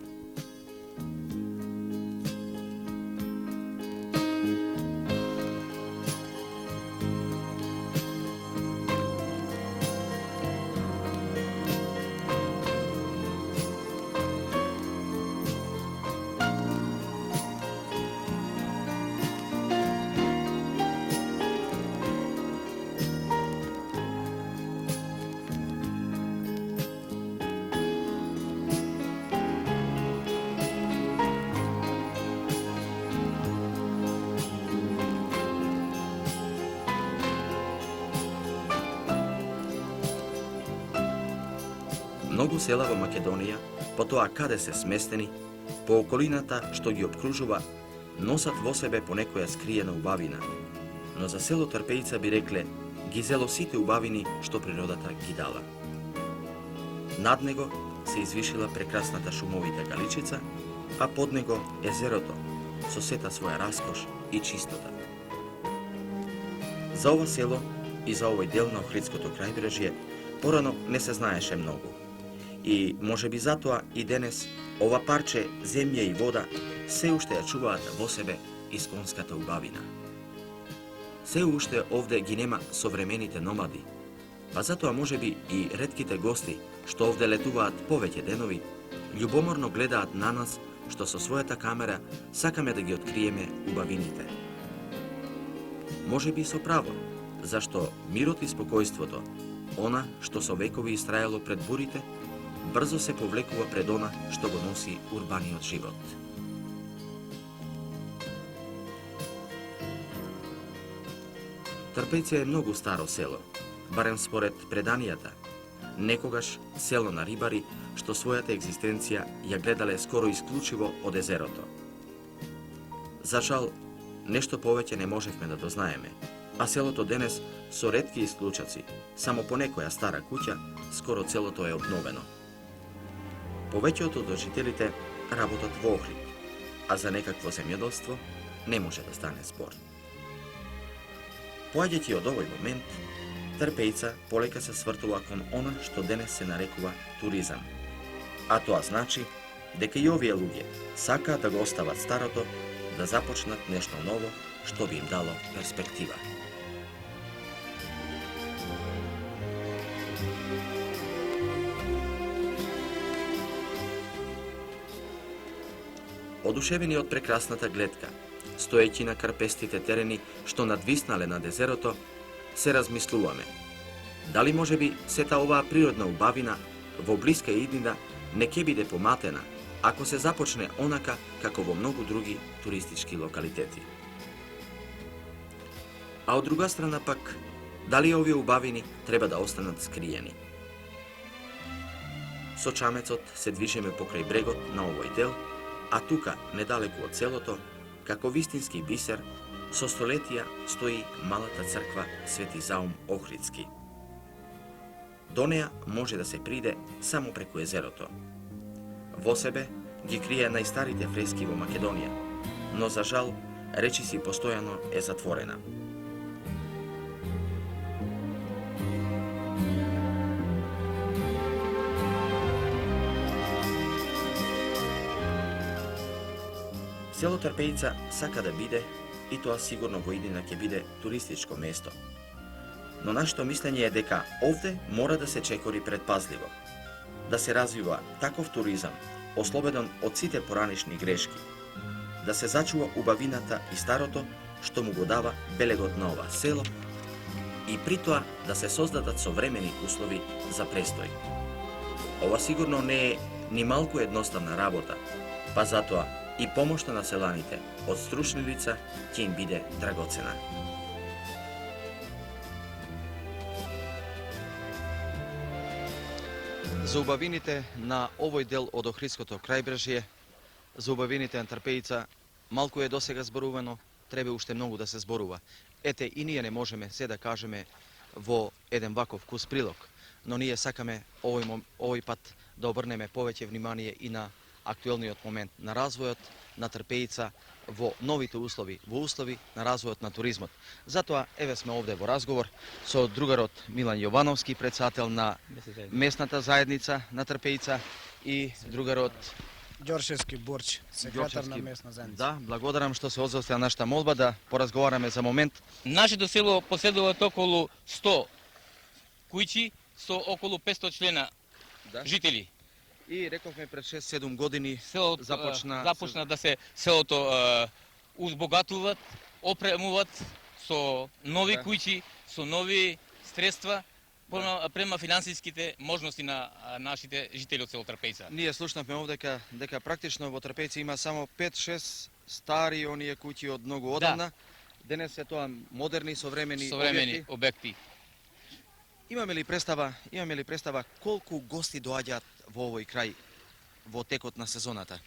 Многу села во Македонија, по тоа каде се сместени, по околината што ги обкружува, носат во себе по некоја скриена убавина. Но за село Трпеица би рекле, ги зело сите убавини што природата ги дала. Над него се извишила прекрасната шумовита Галичица, а под него езерото, со сета своја раскош и чистота. За ова село и за овој дел на Охридското крајбрежје порано не се знаеше многу. И може би затоа и денес ова парче земја и вода се уште ја чуваат во себе исконската убавина. Се уште овде ги нема современите номади, па затоа може би и ретките гости што овде летуваат повеќе денови, љубоморно гледаат на нас што со својата камера сакаме да ги откриеме убавините. Може би со право, зашто мирот и спокојството, она што со векови истраело пред бурите, брзо се повлекува пред она што го носи урбаниот живот. Трпеица е многу старо село, барем според преданијата. Некогаш село на рибари што својата екзистенција ја гледале скоро исклучиво од езерото. За жал, нешто повеќе не можевме да дознаеме, а селото денес со ретки исклучаци, само по некоја стара куќа, скоро целото е обновено. Повеќето од жителите работат во Охрид, а за некакво земјоделство не може да стане збор. Поаѓајќи од овој момент, Трпеица полека се свртува кон она што денес се нарекува туризам. А тоа значи дека и овие луѓе сакаат да го остават старото, да започнат нешто ново што би им дало перспектива. Одушевени од прекрасната гледка, стоејќи на карпестите терени што надвиснале над езерото, се размислуваме. Дали може би сета оваа природна убавина во блиска иднина не ќе биде поматена, ако се започне онака како во многу други туристички локалитети. А од друга страна пак, дали овие убавини треба да останат скриени? Со чамецот се движиме покрај брегот на овој дел, а тука, недалеку од селото, како вистински бисер, со столетија стои малата црква Свети Заум Охридски. До неа може да се приде само преку езерото. Во себе ги крие најстарите фрески во Македонија, но за жал речиси постојано е затворена. Село Трпејица сака да биде, и тоа сигурно во иднина ќе биде туристичко место. Но нашето мислење е дека овде мора да се чекори предпазливо, да се развива таков туризам, ослободен од сите поранишни грешки, да се зачува убавината и старото што му го дава белегот на ова село и при тоа да се создадат современи услови за престој. Ова сигурно не е ни малку едноставна работа, па затоа и помошта на селаните од стручни лица ќе им биде драгоцена. За убавините на овој дел од Охридското крајбрежје, за убавините на Трпејица, малку е досега зборувано, треба уште многу да се зборува. Ете, и ние не можеме се да кажеме во еден ваков кус прилог, но ние сакаме овој пат да обрнеме повеќе внимание и на актуелниот момент на развојот на Трпејица во новите услови, во услови на развојот на туризмот. Затоа, еве сме овде во разговор со другарот Милан Јовановски, председател на местната заедница на Трпејица, и другарот Ѓорчевски Борч, секретар на местна заедница. Да, благодарам што се одзовте на нашата молба да поразговараме за момент. Нашето село поседува околу 100 куќи со околу 500 члена жители. И рековме пред 6-7 години селото започна да се селото узбогатуваат, опремуваат со нови куќи, со нови средства према финансиските можности на нашите жители од село Трпејица. Ние слушнавме овде дека практично во Трпејица има само 5-6 стари оние куќи од многу одамна. Денес се тоа модерни, современи објекти. Имаме ли представа колку гости доаѓаат во овој крај во текот на сезоната?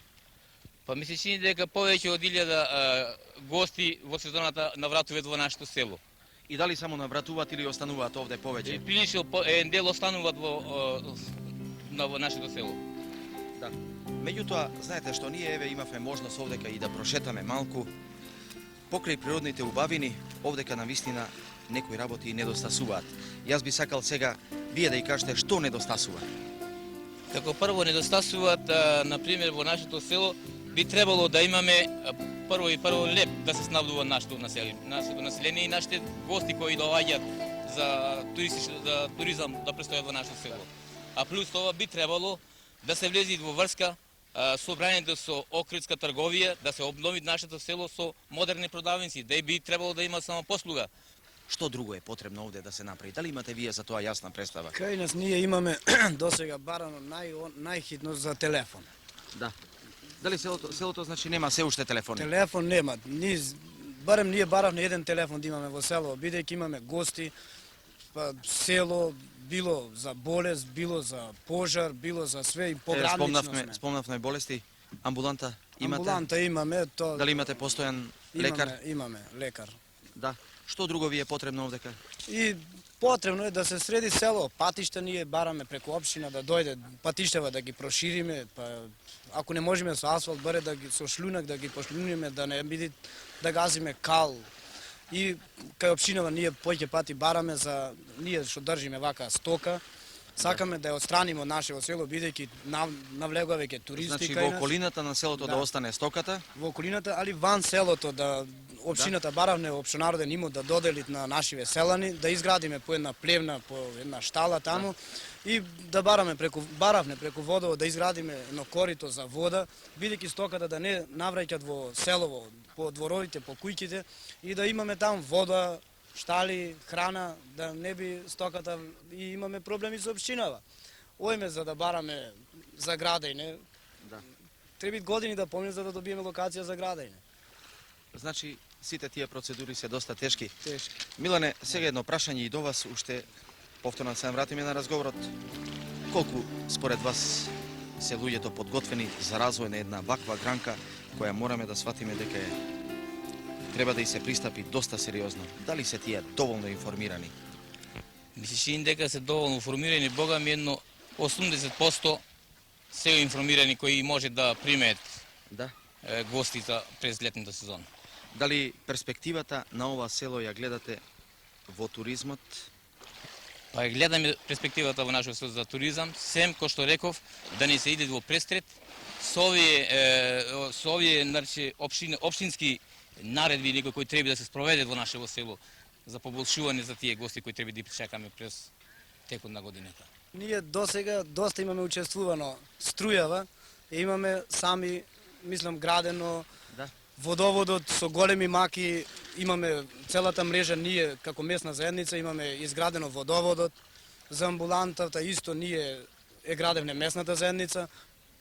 Па ми се чини дека повеќе од 1000 гости во сезоната навратуваат во нашето село. И дали само навратуваат или остануваат овде повеќе? Прилично еден дел остануваат во нашето село. Да. Меѓутоа, знаете што ние еве имавме можност овдека и да прошетаме малку покрај природните убавини, овдека на вистина некои работи недостасуваат. Јас би сакал сега вие да и кажете што недостасува. Како прво недостасуваат, на пример во нашето село би требало да имаме прво леп да се снабдува нашето население и нашите гости кои доаѓаат за туризам да престојат во нашето село. А плюс тоа би требало да се влези во врска собрањето со Охридска трговија, да се обнови нашето село со модерни продавници, да би требало да има само послуга. Што друго е потребно овде да се направи? Дали имате вие за тоа јасна представа? Кај нас ние имаме досега барано најхитно за телефон. Да. Дали селото значи нема се уште телефони? Телефон нема. Барем ние баравме еден телефон да имаме во село, бидејќи имаме гости, па село било за болест, било за пожар, било за све и погранично сме. Спомнавме болести, амбуланта имате? Амбуланта имаме, Дали имате постојан лекар? Имаме лекар. Да. Што друго ви е потребно овдека? И потребно е да се среди село, патишта ние бараме преку општина да дојде, патиштава да ги прошириме, па ако не можеме со асфалт, баре да ги со шлунак да ги пошлуниме, да не биде да газиме кал. И кај општинава ние поќе пати бараме за ние што држиме вака стока. Сакаме да ја отстранимо од нашето село, бидејќи навлегува веќе туристи значи, кај нас. Во околината на селото да остане стоката? Во околината, али ван селото да општината баравне општинароден имот да додели на нашиве селани, да изградиме по една плевна, по една штала таму и да баравне преку водово да изградиме едно корито за вода, бидејќи стоката да не навраќаат во селово, по дворовите, по куќите и да имаме таму вода, штали, храна, да не би стоката и имаме проблеми со општинава. Ојме за да бараме за градење. Да. треба години да помниш за да добиеме локација за градење. Значи, сите тие процедури се доста тешки. Тешки. Милане, сега едно прашање и до вас, уште повторно се вратиме на разговорот. Колку според вас се луѓето подготвени за развој на една ваква гранка која мораме да сватиме дека треба да и се пристапи доста сериозно? Дали се тие доволно информирани? Мислиш дека се доволно формирани, Бога ми едно 80% се информирани кои може да примеат Да. гостите през летната сезон. Дали перспективата на ова село ја гледате во туризмот? Па ја гледаме перспективата во нашиот село за туризам, сем кој што реков да не се иде во престрет со овие значи општински наредби некои кои треба да се спроведат во нашето село за поболшување за тие гости кои треба да ги чекаме през текот на годината. Ние досега доста имаме учествувано струјава и имаме сами, мислам, градено Да. водоводот со големи маки, имаме целата мрежа, ние како местна заедница имаме изградено водоводот, за амбулантата исто ние градевне местната заедница,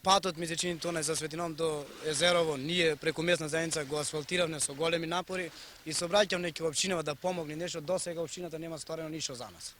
патот ми се чини тоа за Светином до Езерово, ние преку местна заедница го асфалтиравме со големи напори и се обраќам неки општинава да помогне нешто, досега општината нема сторено ништо за нас.